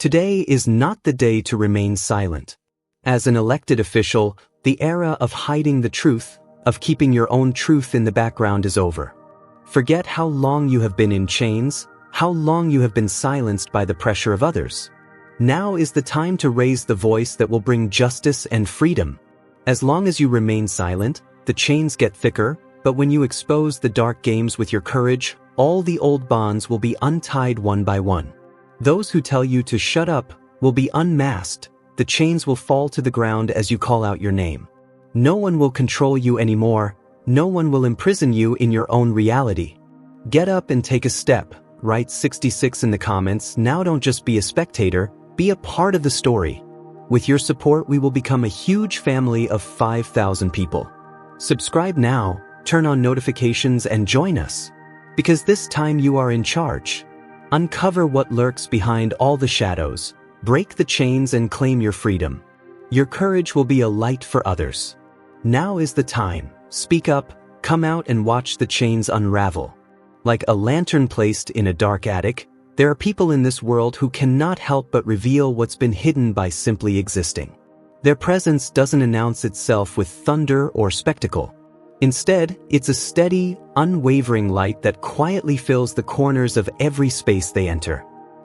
Today is not the day to remain silent. As an elected official, the era of hiding the truth, of keeping your own truth in the background is over. Forget how long you have been in chains, how long you have been silenced by the pressure of others. Now is the time to raise the voice that will bring justice and freedom. As long as you remain silent, the chains get thicker, but when you expose the dark games with your courage, all the old bonds will be untied one by one. Those who tell you to shut up will be unmasked, the chains will fall to the ground as you call out your name. No one will control you anymore, no one will imprison you in your own reality. Get up and take a step, write 66 in the comments. Now don't just be a spectator, be a part of the story. With your support we will become a huge family of 5,000 people. Subscribe now, turn on notifications and join us. Because this time you are in charge. Uncover what lurks behind all the shadows, break the chains and claim your freedom. Your courage will be a light for others. Now is the time, speak up, come out and watch the chains unravel. Like a lantern placed in a dark attic, there are people in this world who cannot help but reveal what's been hidden by simply existing. Their presence doesn't announce itself with thunder or spectacle. Instead, it's a steady, unwavering light that quietly fills the corners of every space they enter.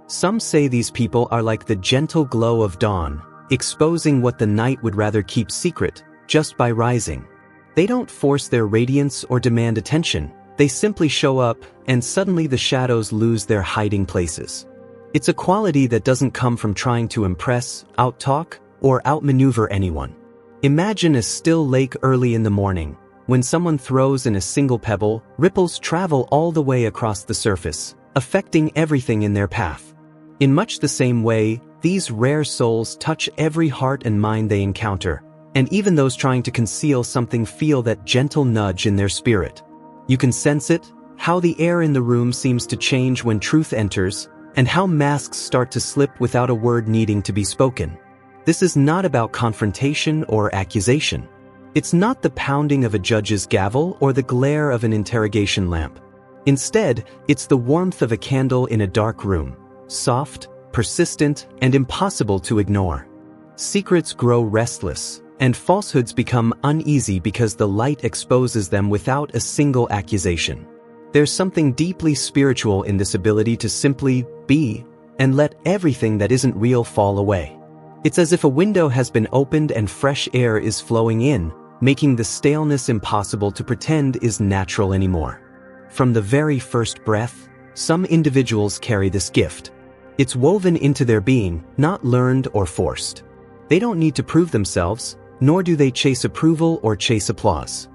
Some say these people are like the gentle glow of dawn, exposing what the night would rather keep secret, just by rising. They don't force their radiance or demand attention. They simply show up, and suddenly the shadows lose their hiding places. It's a quality that doesn't come from trying to impress, outtalk, or outmaneuver anyone. Imagine a still lake early in the morning. When someone throws in a single pebble, ripples travel all the way across the surface, affecting everything in their path. In much the same way, these rare souls touch every heart and mind they encounter, and even those trying to conceal something feel that gentle nudge in their spirit. You can sense it, how the air in the room seems to change when truth enters, and how masks start to slip without a word needing to be spoken. This is not about confrontation or accusation. It's not the pounding of a judge's gavel or the glare of an interrogation lamp. Instead, it's the warmth of a candle in a dark room, soft, persistent, and impossible to ignore. Secrets grow restless, and falsehoods become uneasy because the light exposes them without a single accusation. There's something deeply spiritual in this ability to simply be and let everything that isn't real fall away. It's as if a window has been opened and fresh air is flowing in, making the staleness impossible to pretend is natural anymore. From the very first breath, some individuals carry this gift. It's woven into their being, not learned or forced. They don't need to prove themselves, nor do they chase approval or chase applause.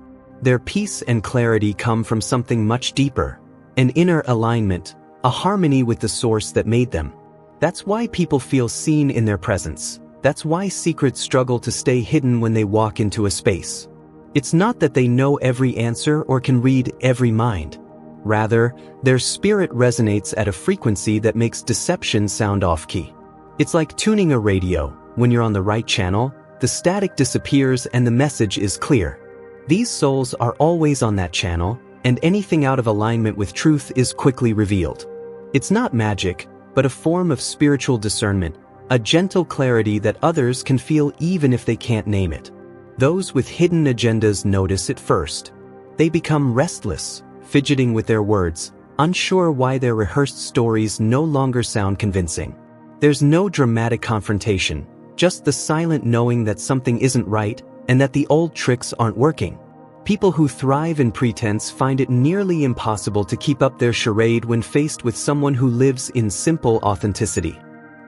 Their peace and clarity come from something much deeper, an inner alignment, a harmony with the source that made them. That's why people feel seen in their presence. That's why secrets struggle to stay hidden when they walk into a space. It's not that they know every answer or can read every mind. Rather, their spirit resonates at a frequency that makes deception sound off-key. It's like tuning a radio. When you're on the right channel, the static disappears and the message is clear. These souls are always on that channel, and anything out of alignment with truth is quickly revealed. It's not magic, but a form of spiritual discernment, a gentle clarity that others can feel even if they can't name it. Those with hidden agendas notice it first. They become restless, fidgeting with their words, unsure why their rehearsed stories no longer sound convincing. There's no dramatic confrontation, just the silent knowing that something isn't right and that the old tricks aren't working. People who thrive in pretense find it nearly impossible to keep up their charade when faced with someone who lives in simple authenticity.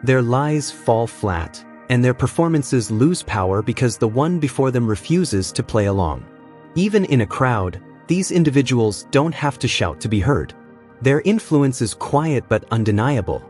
Their lies fall flat, and their performances lose power because the one before them refuses to play along. Even in a crowd, these individuals don't have to shout to be heard. Their influence is quiet but undeniable.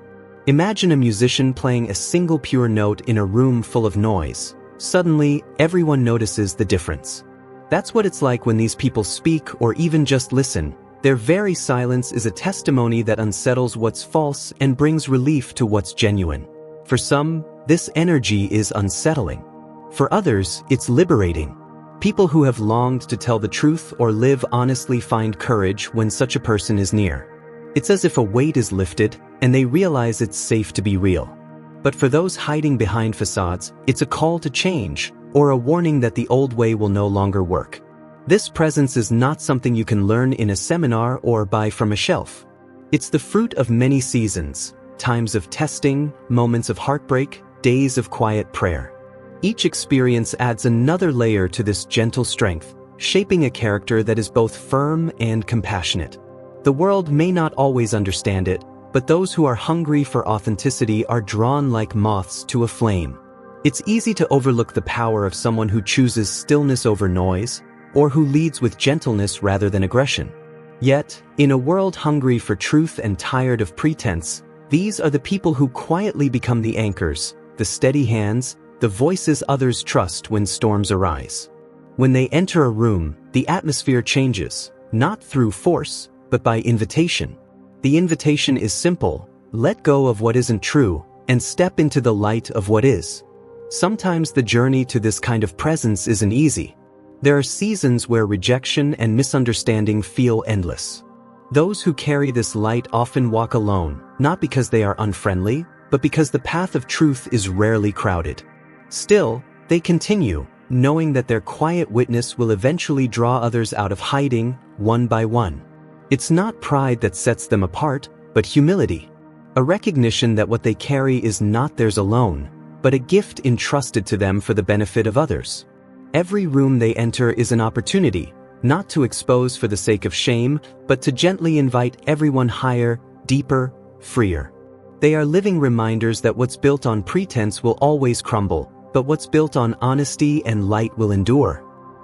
Imagine a musician playing a single pure note in a room full of noise. Suddenly, everyone notices the difference. That's what it's like when these people speak or even just listen. Their very silence is a testimony that unsettles what's false and brings relief to what's genuine. For some, this energy is unsettling. For others, it's liberating. People who have longed to tell the truth or live honestly find courage when such a person is near. It's as if a weight is lifted, and they realize it's safe to be real. But for those hiding behind facades, it's a call to change, or a warning that the old way will no longer work. This presence is not something you can learn in a seminar or buy from a shelf. It's the fruit of many seasons, times of testing, moments of heartbreak, days of quiet prayer. Each experience adds another layer to this gentle strength, shaping a character that is both firm and compassionate. The world may not always understand it, but those who are hungry for authenticity are drawn like moths to a flame. It's easy to overlook the power of someone who chooses stillness over noise, or who leads with gentleness rather than aggression. Yet, in a world hungry for truth and tired of pretense, these are the people who quietly become the anchors, the steady hands, the voices others trust when storms arise. When they enter a room, the atmosphere changes, not through force, but by invitation. The invitation is simple: let go of what isn't true, and step into the light of what is. Sometimes the journey to this kind of presence isn't easy. There are seasons where rejection and misunderstanding feel endless. Those who carry this light often walk alone, not because they are unfriendly, but because the path of truth is rarely crowded. Still, they continue, knowing that their quiet witness will eventually draw others out of hiding, one by one. It's not pride that sets them apart, but humility. A recognition that what they carry is not theirs alone, but a gift entrusted to them for the benefit of others. Every room they enter is an opportunity, not to expose for the sake of shame, but to gently invite everyone higher, deeper, freer. They are living reminders that what's built on pretense will always crumble, but what's built on honesty and light will endure.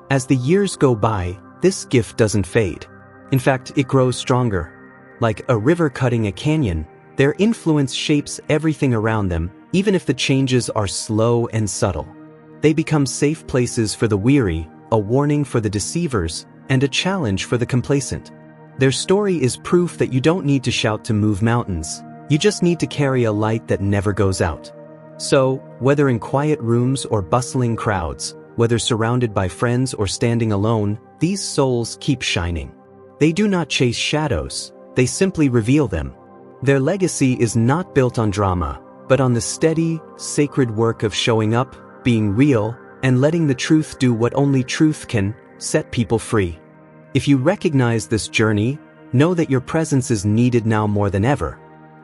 As the years go by, this gift doesn't fade. In fact, it grows stronger. Like a river cutting a canyon, their influence shapes everything around them, even if the changes are slow and subtle. They become safe places for the weary, a warning for the deceivers, and a challenge for the complacent. Their story is proof that you don't need to shout to move mountains. You just need to carry a light that never goes out. So, whether in quiet rooms or bustling crowds, whether surrounded by friends or standing alone, these souls keep shining. They do not chase shadows, they simply reveal them. Their legacy is not built on drama, but on the steady, sacred work of showing up, being real, and letting the truth do what only truth can: set people free. If you recognize this journey, know that your presence is needed now more than ever.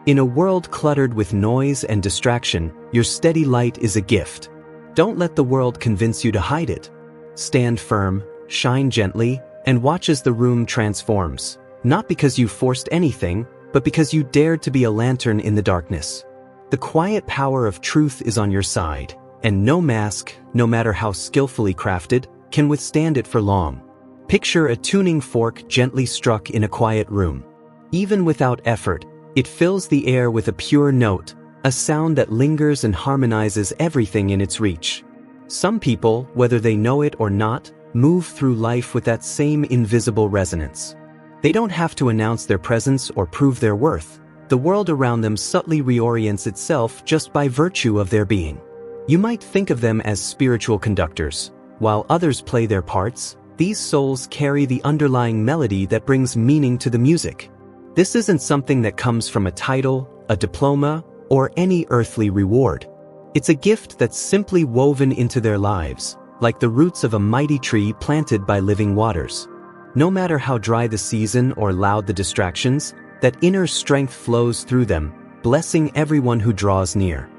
In a world cluttered with noise and distraction, your steady light is a gift. Don't let the world convince you to hide it. Stand firm, shine gently, and watch as the room transforms, not because you forced anything, but because you dared to be a lantern in the darkness. The quiet power of truth is on your side, and no mask, no matter how skillfully crafted, can withstand it for long. Picture a tuning fork gently struck in a quiet room. Even without effort, it fills the air with a pure note, a sound that lingers and harmonizes everything in its reach. Some people, whether they know it or not, move through life with that same invisible resonance. They don't have to announce their presence or prove their worth. The world around them subtly reorients itself just by virtue of their being. You might think of them as spiritual conductors. While others play their parts, these souls carry the underlying melody that brings meaning to the music. This isn't something that comes from a title, a diploma, or any earthly reward. It's a gift that's simply woven into their lives, like the roots of a mighty tree planted by living waters. No matter how dry the season or loud the distractions, that inner strength flows through them, blessing everyone who draws near.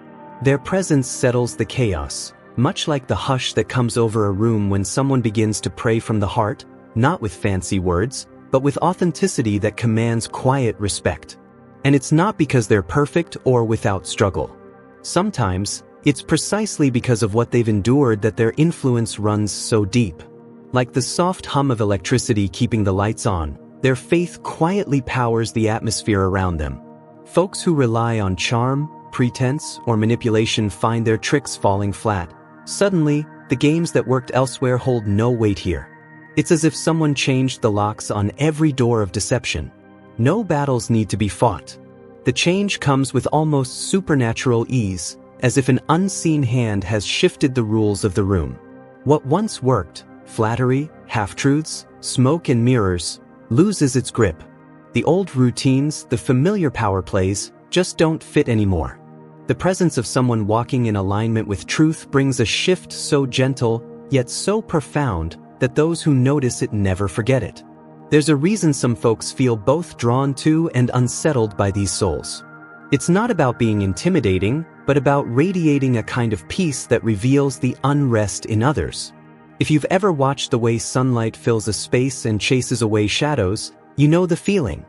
Their presence settles the chaos, much like the hush that comes over a room when someone begins to pray from the heart, not with fancy words, but with authenticity that commands quiet respect. And it's not because they're perfect or without struggle. Sometimes, it's precisely because of what they've endured that their influence runs so deep. Like the soft hum of electricity keeping the lights on, their faith quietly powers the atmosphere around them. Folks who rely on charm, pretense, or manipulation find their tricks falling flat. Suddenly, the games that worked elsewhere hold no weight here. It's as if someone changed the locks on every door of deception. No battles need to be fought. The change comes with almost supernatural ease, as if an unseen hand has shifted the rules of the room. What once worked, flattery, half-truths, smoke and mirrors, loses its grip. The old routines, the familiar power plays, just don't fit anymore. The presence of someone walking in alignment with truth brings a shift so gentle, yet so profound, that those who notice it never forget it. There's a reason some folks feel both drawn to and unsettled by these souls. It's not about being intimidating, but about radiating a kind of peace that reveals the unrest in others. If you've ever watched the way sunlight fills a space and chases away shadows, you know the feeling.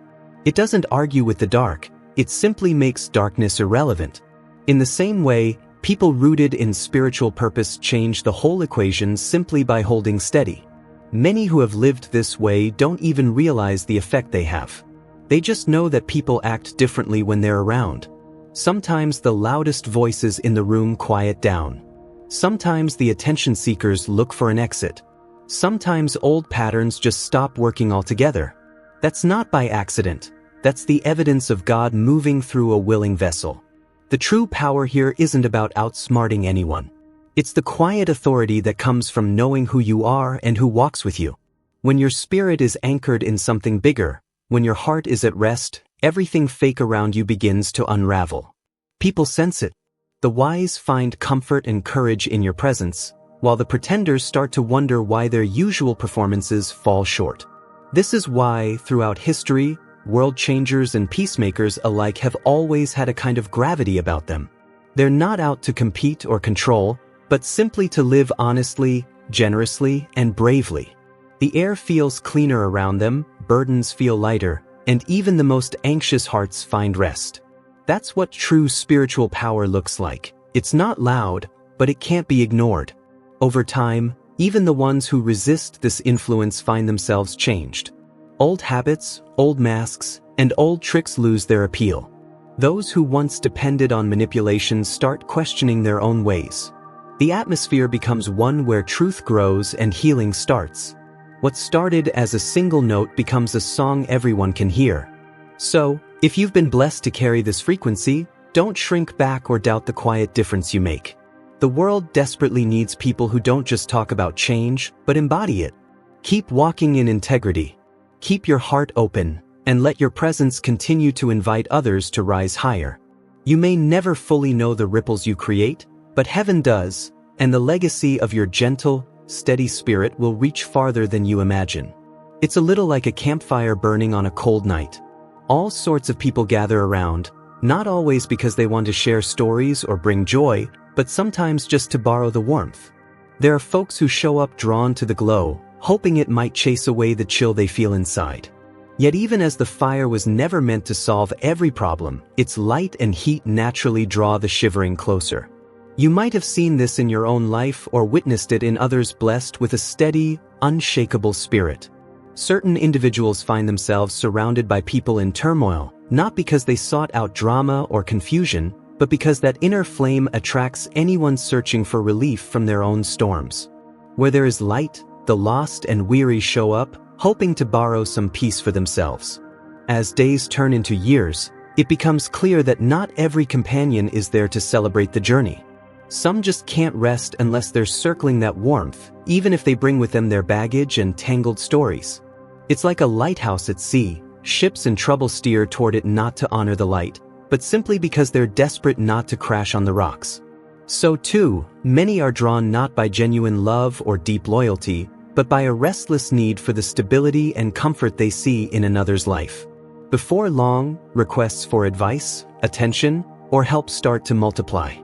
It doesn't argue with the dark, it simply makes darkness irrelevant. In the same way, people rooted in spiritual purpose change the whole equation simply by holding steady. Many who have lived this way don't even realize the effect they have. They just know that people act differently when they're around. Sometimes the loudest voices in the room quiet down. Sometimes the attention seekers look for an exit. Sometimes old patterns just stop working altogether. That's not by accident. That's the evidence of God moving through a willing vessel. The true power here isn't about outsmarting anyone. It's the quiet authority that comes from knowing who you are and who walks with you. When your spirit is anchored in something bigger, when your heart is at rest, everything fake around you begins to unravel. People sense it. The wise find comfort and courage in your presence, while the pretenders start to wonder why their usual performances fall short. This is why, throughout history, world changers and peacemakers alike have always had a kind of gravity about them. They're not out to compete or control, but simply to live honestly, generously, and bravely. The air feels cleaner around them, burdens feel lighter, and even the most anxious hearts find rest. That's what true spiritual power looks like. It's not loud, but it can't be ignored. Over time, even the ones who resist this influence find themselves changed. Old habits, old masks, and old tricks lose their appeal. Those who once depended on manipulation start questioning their own ways. The atmosphere becomes one where truth grows and healing starts. What started as a single note becomes a song everyone can hear. So, if you've been blessed to carry this frequency, don't shrink back or doubt the quiet difference you make. The world desperately needs people who don't just talk about change, but embody it. Keep walking in integrity. Keep your heart open, and let your presence continue to invite others to rise higher. You may never fully know the ripples you create, but heaven does, and the legacy of your gentle, steady spirit will reach farther than you imagine. It's a little like a campfire burning on a cold night. All sorts of people gather around, not always because they want to share stories or bring joy, but sometimes just to borrow the warmth. There are folks who show up drawn to the glow, hoping it might chase away the chill they feel inside. Yet even as the fire was never meant to solve every problem, its light and heat naturally draw the shivering closer. You might have seen this in your own life or witnessed it in others blessed with a steady, unshakable spirit. Certain individuals find themselves surrounded by people in turmoil, not because they sought out drama or confusion, but because that inner flame attracts anyone searching for relief from their own storms. Where there is light, the lost and weary show up, hoping to borrow some peace for themselves. As days turn into years, it becomes clear that not every companion is there to celebrate the journey. Some just can't rest unless they're circling that warmth, even if they bring with them their baggage and tangled stories. It's like a lighthouse at sea. Ships in trouble steer toward it not to honor the light, but simply because they're desperate not to crash on the rocks. So too, many are drawn not by genuine love or deep loyalty, but by a restless need for the stability and comfort they see in another's life. Before long, requests for advice, attention, or help start to multiply.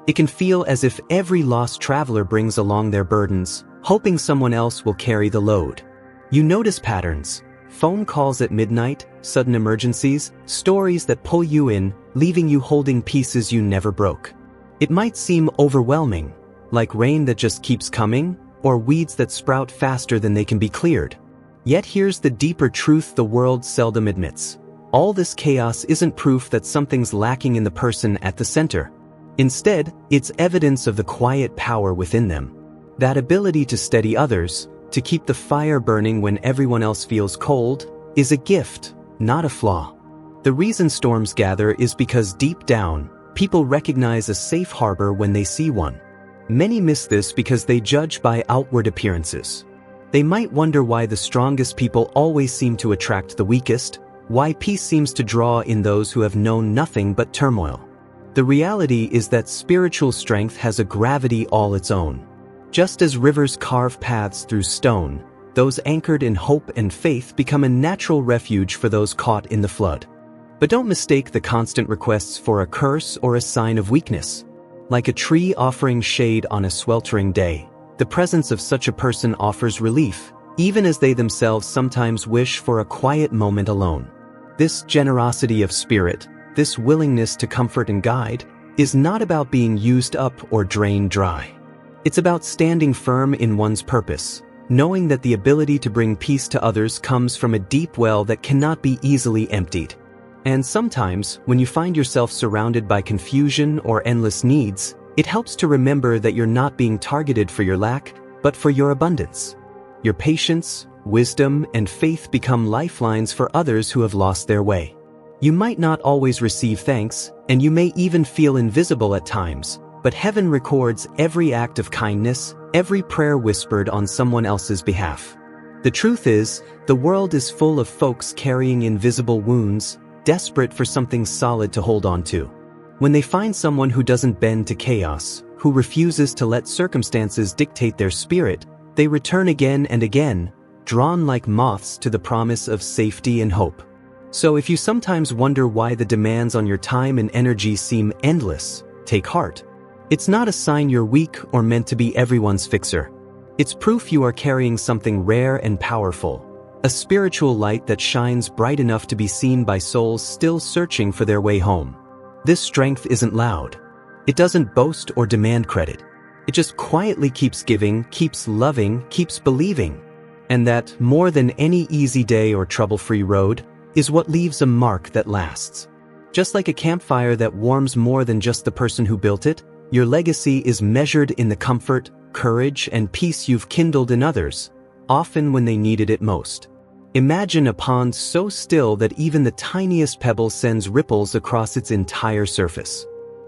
It can feel as if every lost traveler brings along their burdens, hoping someone else will carry the load. You notice patterns: phone calls at midnight, sudden emergencies, stories that pull you in, leaving you holding pieces you never broke. It might seem overwhelming, like rain that just keeps coming, or weeds that sprout faster than they can be cleared. Yet here's the deeper truth the world seldom admits. All this chaos isn't proof that something's lacking in the person at the center. Instead, it's evidence of the quiet power within them. That ability to steady others, to keep the fire burning when everyone else feels cold, is a gift, not a flaw. The reason storms gather is because deep down, people recognize a safe harbor when they see one. Many miss this because they judge by outward appearances. They might wonder why the strongest people always seem to attract the weakest, why peace seems to draw in those who have known nothing but turmoil. The reality is that spiritual strength has a gravity all its own. Just as rivers carve paths through stone, those anchored in hope and faith become a natural refuge for those caught in the flood. But don't mistake the constant requests for a curse or a sign of weakness. Like a tree offering shade on a sweltering day, the presence of such a person offers relief, even as they themselves sometimes wish for a quiet moment alone. This generosity of spirit, this willingness to comfort and guide, is not about being used up or drained dry. It's about standing firm in one's purpose, knowing that the ability to bring peace to others comes from a deep well that cannot be easily emptied. And sometimes, when you find yourself surrounded by confusion or endless needs, it helps to remember that you're not being targeted for your lack, but for your abundance. Your patience, wisdom, and faith become lifelines for others who have lost their way. You might not always receive thanks, and you may even feel invisible at times, but heaven records every act of kindness, every prayer whispered on someone else's behalf. The truth is, the world is full of folks carrying invisible wounds, desperate for something solid to hold on to. When they find someone who doesn't bend to chaos, who refuses to let circumstances dictate their spirit, they return again and again, drawn like moths to the promise of safety and hope. So if you sometimes wonder why the demands on your time and energy seem endless, take heart. It's not a sign you're weak or meant to be everyone's fixer. It's proof you are carrying something rare and powerful, a spiritual light that shines bright enough to be seen by souls still searching for their way home. This strength isn't loud. It doesn't boast or demand credit. It just quietly keeps giving, keeps loving, keeps believing. And that, more than any easy day or trouble-free road, is what leaves a mark that lasts. Just like a campfire that warms more than just the person who built it, your legacy is measured in the comfort, courage, and peace you've kindled in others, often when they needed it most. Imagine a pond so still that even the tiniest pebble sends ripples across its entire surface.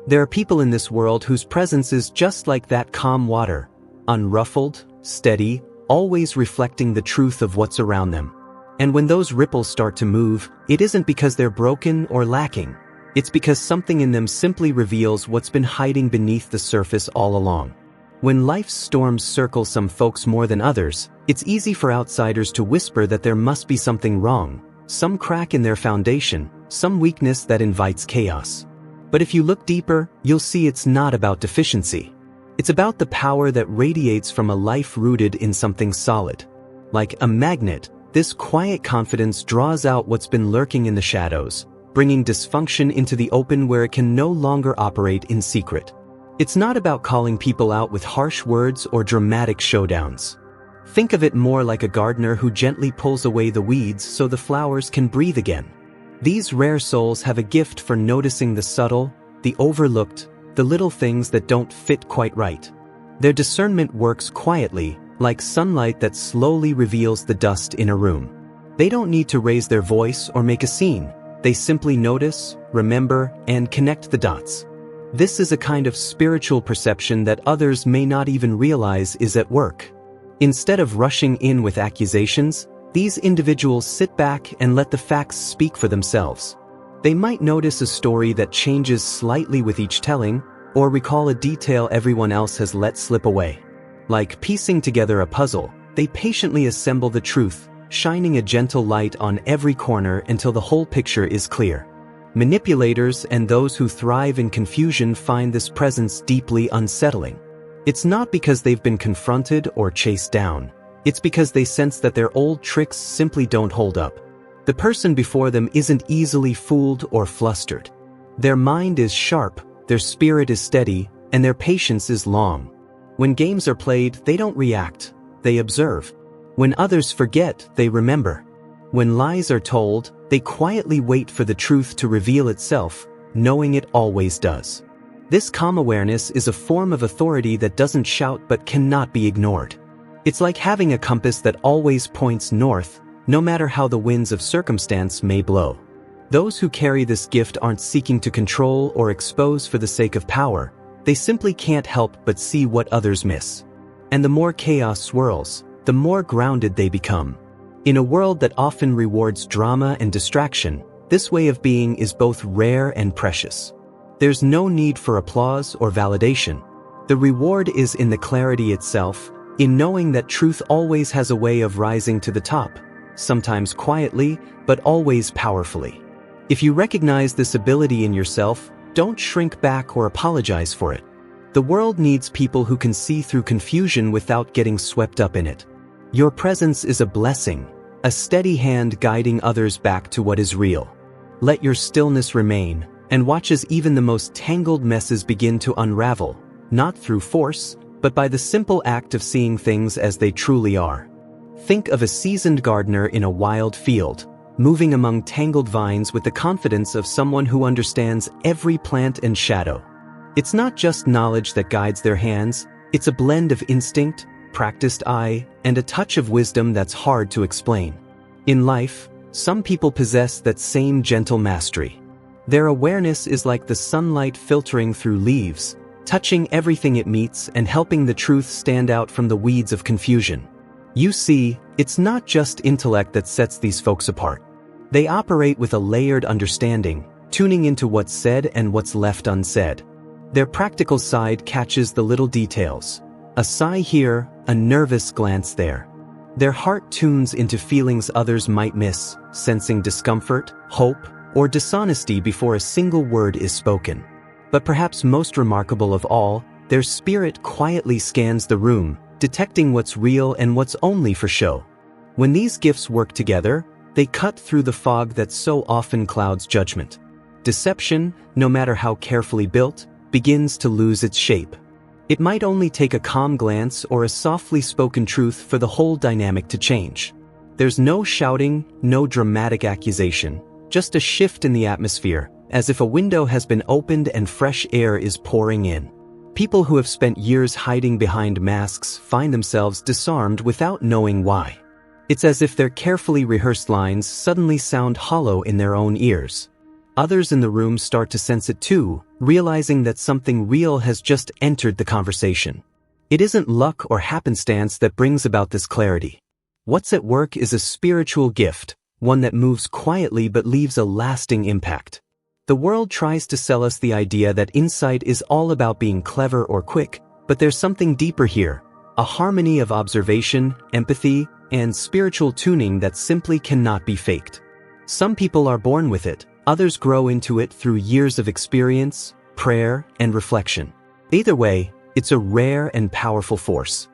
There are people in this world whose presence is just like that calm water, unruffled, steady, always reflecting the truth of what's around them. And when those ripples start to move, it isn't because they're broken or lacking. It's because something in them simply reveals what's been hiding beneath the surface all along. When life's storms circle some folks more than others, it's easy for outsiders to whisper that there must be something wrong, some crack in their foundation, some weakness that invites chaos. But if you look deeper, you'll see it's not about deficiency. It's about the power that radiates from a life rooted in something solid. Like a magnet, this quiet confidence draws out what's been lurking in the shadows, bringing dysfunction into the open where it can no longer operate in secret. It's not about calling people out with harsh words or dramatic showdowns. Think of it more like a gardener who gently pulls away the weeds so the flowers can breathe again. These rare souls have a gift for noticing the subtle, the overlooked, the little things that don't fit quite right. Their discernment works quietly, like sunlight that slowly reveals the dust in a room. They don't need to raise their voice or make a scene. They simply notice, remember, and connect the dots. This is a kind of spiritual perception that others may not even realize is at work. Instead of rushing in with accusations, these individuals sit back and let the facts speak for themselves. They might notice a story that changes slightly with each telling, or recall a detail everyone else has let slip away. Like piecing together a puzzle, they patiently assemble the truth, shining a gentle light on every corner until the whole picture is clear. Manipulators and those who thrive in confusion find this presence deeply unsettling. It's not because they've been confronted or chased down. It's because they sense that their old tricks simply don't hold up. The person before them isn't easily fooled or flustered. Their mind is sharp, their spirit is steady, and their patience is long. When games are played, they don't react, they observe. When others forget, they remember. When lies are told, they quietly wait for the truth to reveal itself, knowing it always does. This calm awareness is a form of authority that doesn't shout but cannot be ignored. It's like having a compass that always points north, no matter how the winds of circumstance may blow. Those who carry this gift aren't seeking to control or expose for the sake of power. They simply can't help but see what others miss. And the more chaos swirls, the more grounded they become. In a world that often rewards drama and distraction, this way of being is both rare and precious. There's no need for applause or validation. The reward is in the clarity itself, in knowing that truth always has a way of rising to the top, sometimes quietly, but always powerfully. If you recognize this ability in yourself, don't shrink back or apologize for it. The world needs people who can see through confusion without getting swept up in it. Your presence is a blessing, a steady hand guiding others back to what is real. Let your stillness remain, and watch as even the most tangled messes begin to unravel, not through force, but by the simple act of seeing things as they truly are. Think of a seasoned gardener in a wild field, moving among tangled vines with the confidence of someone who understands every plant and shadow. It's not just knowledge that guides their hands, it's a blend of instinct, practiced eye, and a touch of wisdom that's hard to explain. In life, some people possess that same gentle mastery. Their awareness is like the sunlight filtering through leaves, touching everything it meets and helping the truth stand out from the weeds of confusion. You see, it's not just intellect that sets these folks apart. They operate with a layered understanding, tuning into what's said and what's left unsaid. Their practical side catches the little details. A sigh here, a nervous glance there. Their heart tunes into feelings others might miss, sensing discomfort, hope, or dishonesty before a single word is spoken. But perhaps most remarkable of all, their spirit quietly scans the room, detecting what's real and what's only for show. When these gifts work together, they cut through the fog that so often clouds judgment. Deception, no matter how carefully built, begins to lose its shape. It might only take a calm glance or a softly spoken truth for the whole dynamic to change. There's no shouting, no dramatic accusation, just a shift in the atmosphere, as if a window has been opened and fresh air is pouring in. People who have spent years hiding behind masks find themselves disarmed without knowing why. It's as if their carefully rehearsed lines suddenly sound hollow in their own ears. Others in the room start to sense it too, realizing that something real has just entered the conversation. It isn't luck or happenstance that brings about this clarity. What's at work is a spiritual gift, one that moves quietly but leaves a lasting impact. The world tries to sell us the idea that insight is all about being clever or quick, but there's something deeper here, a harmony of observation, empathy, and spiritual tuning that simply cannot be faked. Some people are born with it, others grow into it through years of experience, prayer, and reflection. Either way, it's a rare and powerful force.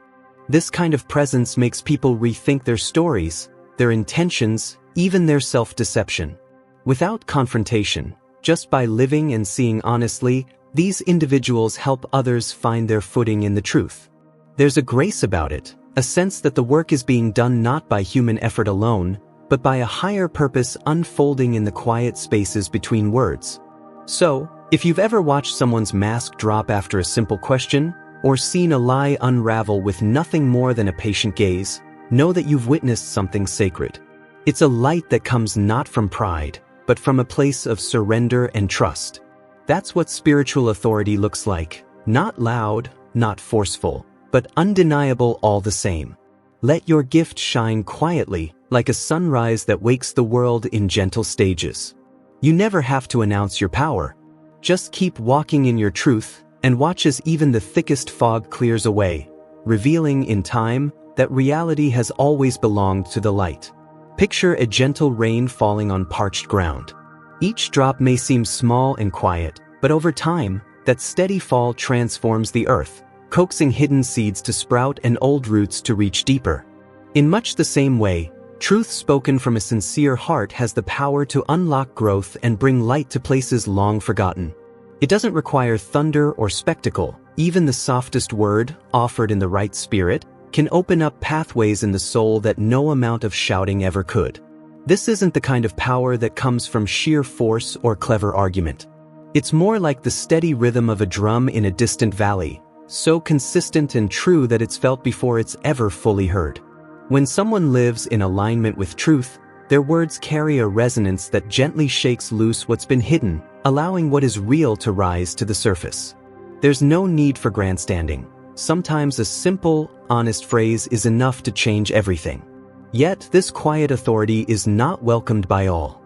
This kind of presence makes people rethink their stories, their intentions, even their self-deception. Without confrontation, just by living and seeing honestly, these individuals help others find their footing in the truth. There's a grace about it, a sense that the work is being done not by human effort alone, but by a higher purpose unfolding in the quiet spaces between words. So, if you've ever watched someone's mask drop after a simple question, or seen a lie unravel with nothing more than a patient gaze, know that you've witnessed something sacred. It's a light that comes not from pride, but from a place of surrender and trust. That's what spiritual authority looks like, not loud, not forceful, but undeniable all the same. Let your gift shine quietly, like a sunrise that wakes the world in gentle stages. You never have to announce your power. Just keep walking in your truth, and watch as even the thickest fog clears away, revealing in time that reality has always belonged to the light. Picture a gentle rain falling on parched ground. Each drop may seem small and quiet, but over time, that steady fall transforms the earth, coaxing hidden seeds to sprout and old roots to reach deeper. In much the same way, truth spoken from a sincere heart has the power to unlock growth and bring light to places long forgotten. It doesn't require thunder or spectacle. Even the softest word, offered in the right spirit, can open up pathways in the soul that no amount of shouting ever could. This isn't the kind of power that comes from sheer force or clever argument. It's more like the steady rhythm of a drum in a distant valley, so consistent and true that it's felt before it's ever fully heard. When someone lives in alignment with truth, their words carry a resonance that gently shakes loose what's been hidden, allowing what is real to rise to the surface. There's no need for grandstanding. Sometimes a simple, honest phrase is enough to change everything. Yet, this quiet authority is not welcomed by all.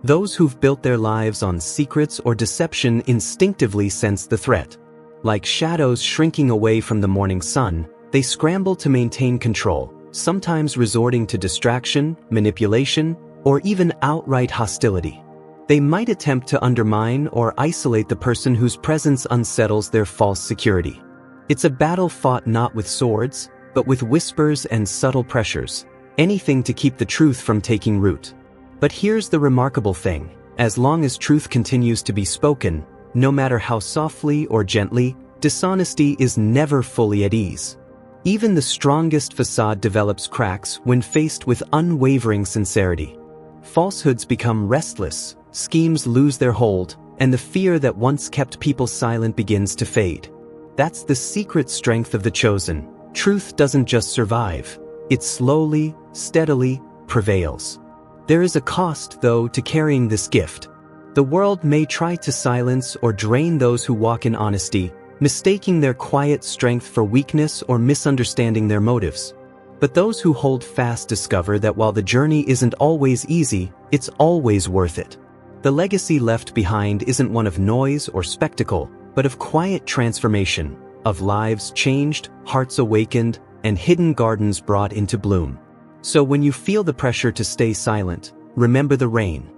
Those who've built their lives on secrets or deception instinctively sense the threat. Like shadows shrinking away from the morning sun, they scramble to maintain control, sometimes resorting to distraction, manipulation, or even outright hostility. They might attempt to undermine or isolate the person whose presence unsettles their false security. It's a battle fought not with swords, but with whispers and subtle pressures, anything to keep the truth from taking root. But here's the remarkable thing: as long as truth continues to be spoken, no matter how softly or gently, dishonesty is never fully at ease. Even the strongest facade develops cracks when faced with unwavering sincerity. Falsehoods become restless, schemes lose their hold, and the fear that once kept people silent begins to fade. That's the secret strength of the chosen. Truth doesn't just survive, it slowly, steadily prevails. There is a cost, though, to carrying this gift. The world may try to silence or drain those who walk in honesty, mistaking their quiet strength for weakness or misunderstanding their motives. But those who hold fast discover that while the journey isn't always easy, it's always worth it. The legacy left behind isn't one of noise or spectacle, but of quiet transformation, of lives changed, hearts awakened, and hidden gardens brought into bloom. So when you feel the pressure to stay silent, remember the rain.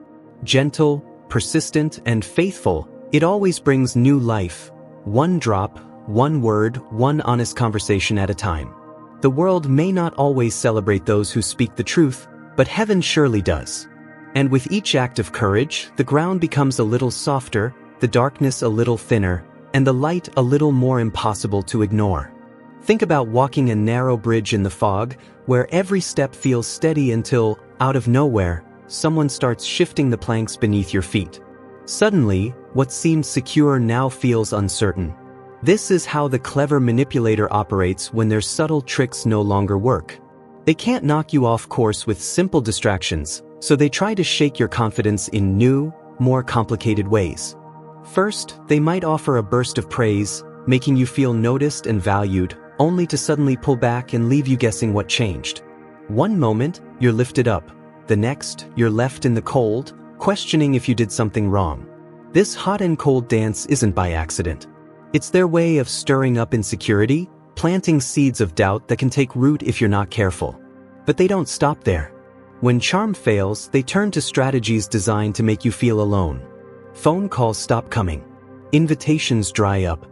Gentle, persistent, and faithful, it always brings new life. One drop, one word, one honest conversation at a time. The world may not always celebrate those who speak the truth, but heaven surely does. And with each act of courage, the ground becomes a little softer, the darkness a little thinner, and the light a little more impossible to ignore. Think about walking a narrow bridge in the fog, where every step feels steady until, out of nowhere, someone starts shifting the planks beneath your feet. Suddenly, what seemed secure now feels uncertain. This is how the clever manipulator operates when their subtle tricks no longer work. They can't knock you off course with simple distractions, so they try to shake your confidence in new, more complicated ways. First, they might offer a burst of praise, making you feel noticed and valued, only to suddenly pull back and leave you guessing what changed. One moment, you're lifted up. The next, you're left in the cold, questioning if you did something wrong. This hot and cold dance isn't by accident. It's their way of stirring up insecurity, planting seeds of doubt that can take root if you're not careful. But they don't stop there. When charm fails, they turn to strategies designed to make you feel alone. Phone calls stop coming. Invitations dry up.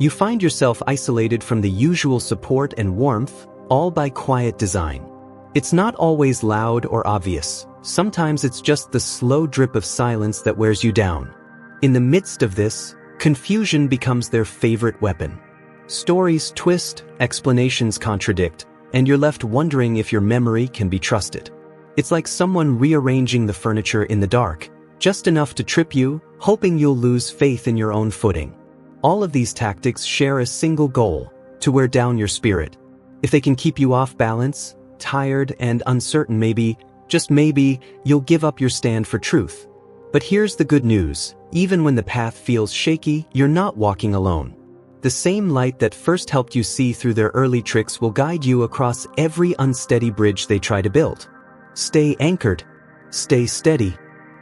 You find yourself isolated from the usual support and warmth, all by quiet design. It's not always loud or obvious. Sometimes it's just the slow drip of silence that wears you down. In the midst of this, confusion becomes their favorite weapon. Stories twist, explanations contradict, and you're left wondering if your memory can be trusted. It's like someone rearranging the furniture in the dark, just enough to trip you, hoping you'll lose faith in your own footing. All of these tactics share a single goal: to wear down your spirit. If they can keep you off balance, tired and uncertain, maybe, just maybe, you'll give up your stand for truth. But here's the good news: even when the path feels shaky, you're not walking alone. The same light that first helped you see through their early tricks will guide you across every unsteady bridge they try to build. Stay anchored, stay steady,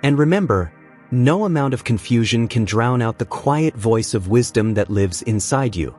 and remember, no amount of confusion can drown out the quiet voice of wisdom that lives inside you.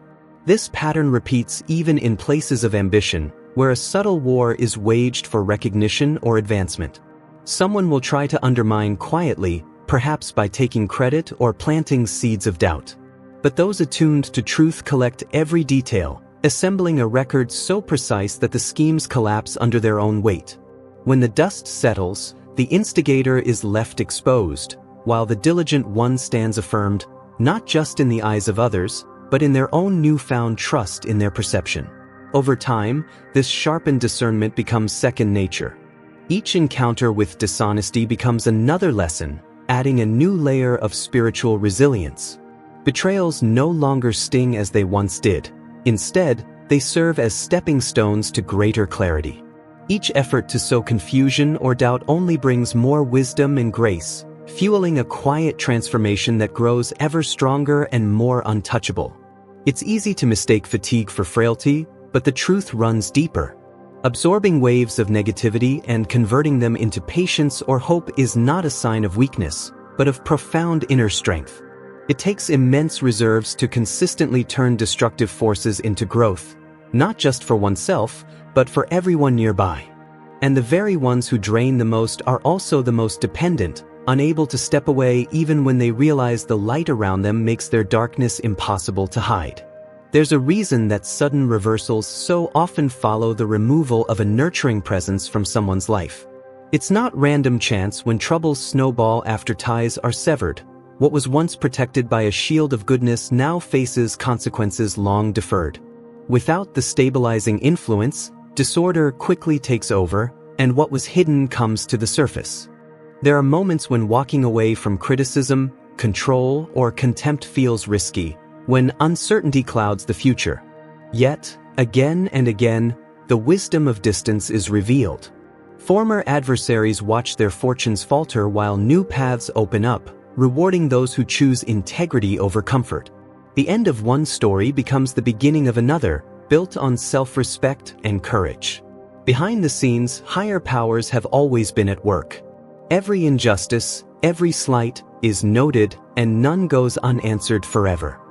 This pattern repeats even in places of ambition, where a subtle war is waged for recognition or advancement. Someone will try to undermine quietly, perhaps by taking credit or planting seeds of doubt. But those attuned to truth collect every detail, assembling a record so precise that the schemes collapse under their own weight. When the dust settles, the instigator is left exposed, while the diligent one stands affirmed, not just in the eyes of others, but in their own newfound trust in their perception. Over time, this sharpened discernment becomes second nature. Each encounter with dishonesty becomes another lesson, adding a new layer of spiritual resilience. Betrayals no longer sting as they once did. Instead, they serve as stepping stones to greater clarity. Each effort to sow confusion or doubt only brings more wisdom and grace, fueling a quiet transformation that grows ever stronger and more untouchable. It's easy to mistake fatigue for frailty, but the truth runs deeper. Absorbing waves of negativity and converting them into patience or hope is not a sign of weakness, but of profound inner strength. It takes immense reserves to consistently turn destructive forces into growth, not just for oneself, but for everyone nearby. And the very ones who drain the most are also the most dependent, unable to step away even when they realize the light around them makes their darkness impossible to hide. There's a reason that sudden reversals so often follow the removal of a nurturing presence from someone's life. It's not random chance when troubles snowball after ties are severed. What was once protected by a shield of goodness now faces consequences long deferred. Without the stabilizing influence, disorder quickly takes over, and what was hidden comes to the surface. There are moments when walking away from criticism, control, or contempt feels risky, when uncertainty clouds the future. Yet, again and again, the wisdom of distance is revealed. Former adversaries watch their fortunes falter while new paths open up, rewarding those who choose integrity over comfort. The end of one story becomes the beginning of another, built on self-respect and courage. Behind the scenes, higher powers have always been at work. Every injustice, every slight, is noted, and none goes unanswered forever.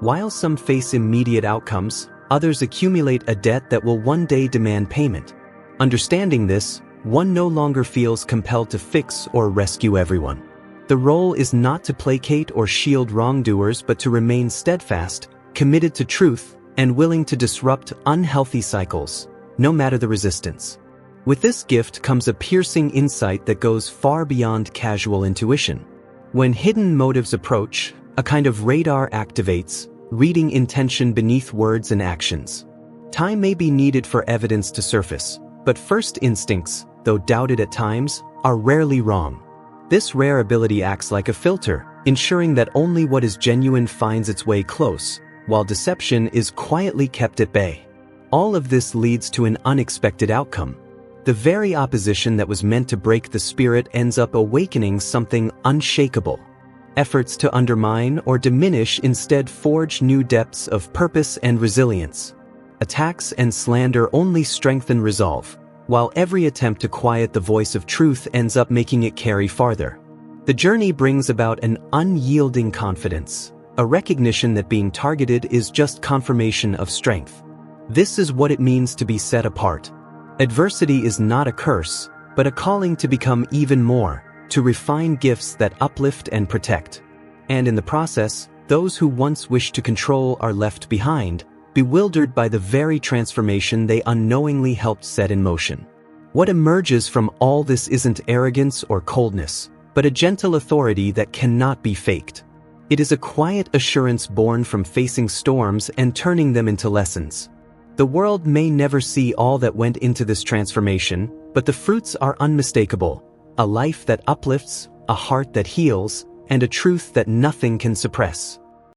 While some face immediate outcomes, others accumulate a debt that will one day demand payment. Understanding this, one no longer feels compelled to fix or rescue everyone. The role is not to placate or shield wrongdoers but to remain steadfast, committed to truth, and willing to disrupt unhealthy cycles, no matter the resistance. With this gift comes a piercing insight that goes far beyond casual intuition. When hidden motives approach, a kind of radar activates, reading intention beneath words and actions. Time may be needed for evidence to surface, but first instincts, though doubted at times, are rarely wrong. This rare ability acts like a filter, ensuring that only what is genuine finds its way close, while deception is quietly kept at bay. All of this leads to an unexpected outcome. The very opposition that was meant to break the spirit ends up awakening something unshakable. Efforts to undermine or diminish instead forge new depths of purpose and resilience. Attacks and slander only strengthen resolve, while every attempt to quiet the voice of truth ends up making it carry farther. The journey brings about an unyielding confidence, a recognition that being targeted is just confirmation of strength. This is what it means to be set apart. Adversity is not a curse, but a calling to become even more, to refine gifts that uplift and protect. And in the process, those who once wished to control are left behind, bewildered by the very transformation they unknowingly helped set in motion. What emerges from all this isn't arrogance or coldness, but a gentle authority that cannot be faked. It is a quiet assurance born from facing storms and turning them into lessons. The world may never see all that went into this transformation, but the fruits are unmistakable. A life that uplifts, a heart that heals, and a truth that nothing can suppress.